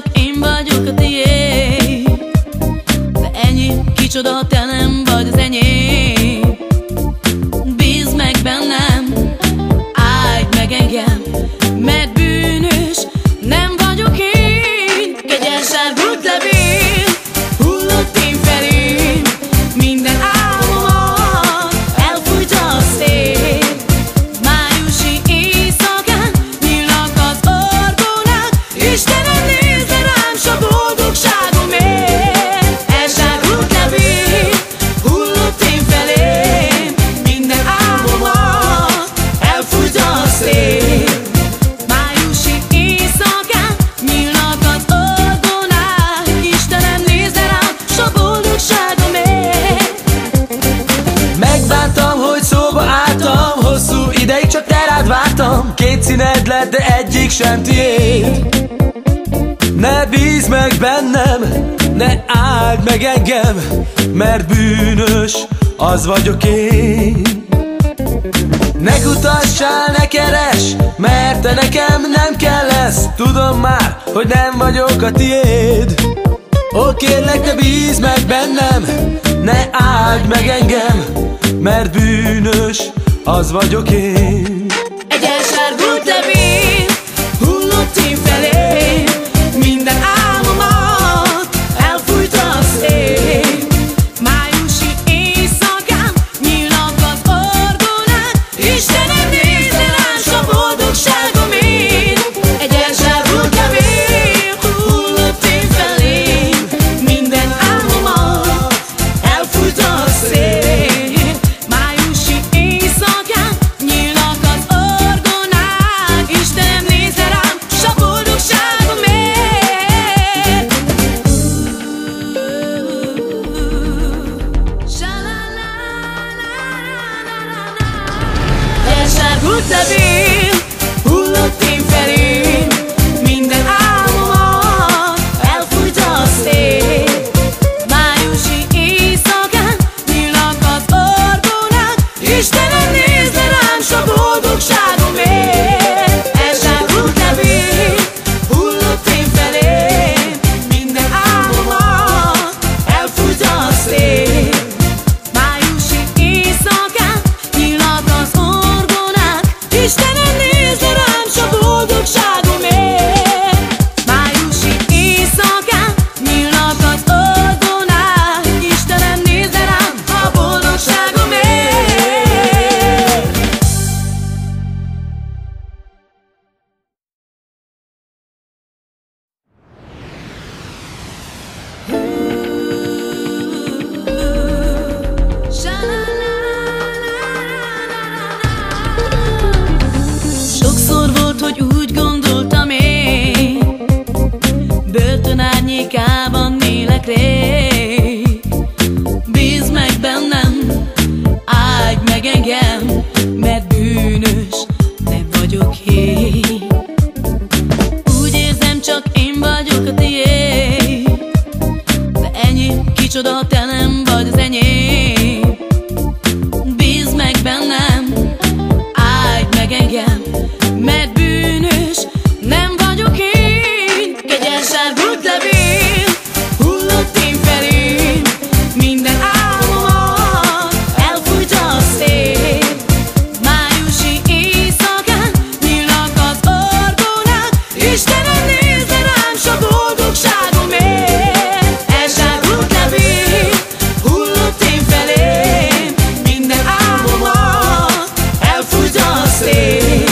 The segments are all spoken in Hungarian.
csak én vagyok a tiéd. De ennyi, kicsoda, te nem vagy az enyém. Bízd meg bennem, állj meg engem, mert bűnös nem vagyok én. Kegyes sárgult levél hullott én felém, minden álmomat elfújta a szél. Májusi éjszakán nyílnak az orgonák, Istenem, nézze rám, s a boldogságomért. Elsárgult levél hullott én felém, minden álmomat elfújta a szél. Májusi éjszakán nyílnak az orgonák, Istenem, nézze rám, s a boldogságomért. Megbántam, hogy szóba álltam, hosszú ideig csak te rád vártam. Két színed lett, de egyik sem tiéd. Ne bízz meg bennem, ne áld meg engem, mert bűnös az vagyok én. Ne kutassál, ne keres, mert te nekem nem kell lesz. Tudom már, hogy nem vagyok a tiéd. Ó, kérlek, te bízz meg bennem, ne áld meg engem, mert bűnös az vagyok én. Egy elsárgult levél hullott én felém, minden álmomat elfújta a szél. Májusi éjszakán nyílnak az orgonák, Istenem, nézze rám, s a boldogságomért. Egy elsárgult levél hullott én felém, minden álmomat elfújta a szél. Májusi éjszakán nyílnak az orgonák, Istenem, nézze rám, s a boldogságomért. Elsárgult levél hullott én felém, minden álmomat elfújta a szél. Májusi éjszakán nyílnak az orgonák, Istenem, nézze rám, s a boldogságomért. Elsárgult levél hullott én felém, minden álmomat elfújta a szél. Májusi éjszakán nyílnak az orgonák, Istenem, nézze rám, s a boldogságomért. Májusi éjszakán nyílnak az orgonák, Istenem, nézze rám, a boldogságomért. Sokszor volt, hogy úgy gondoltam én, börtön árnyékában élek rég. Bízd meg bennem, állj meg engem, mert bűnös nem vagyok én. Úgy érzem, csak én vagyok a tiéd. De ennyi, kicsoda, te nem vagy az enyém. Bízd meg bennem, állj meg engem, mert bűnös nem vagyok én. Kegyes sárgult levél hullott én felém, minden álmomat elfújta a szél. Májusi éjszakán nyílnak az orgonák, Istenem, nézze rám, s a boldogságomért. Elsárgult levél hullott én felém, minden álmomat elfújta a szél.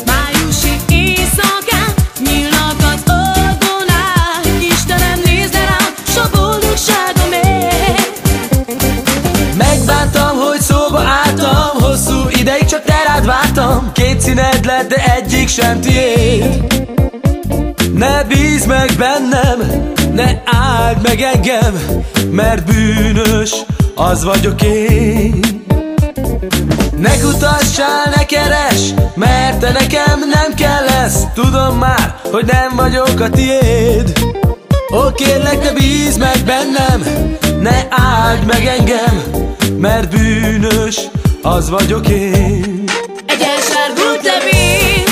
Májusi éjszakán nyílnak az orgonák, Istenem, nézze rám, s a boldogságomért. Megbántam, hogy szóba álltam, hosszú ideig csak te rád vártam. Két színed lett, de egyik sem tiéd. Ne bízz meg bennem, ne áld meg engem, mert bűnös az vagyok én. Ne kutassál, ne keres, mert te nekem nem kell lesz. Tudom már, hogy nem vagyok a tiéd. Ó, kérlek, te bízz meg bennem, ne áld meg engem, mert bűnös az vagyok én. Egy elsárgult levél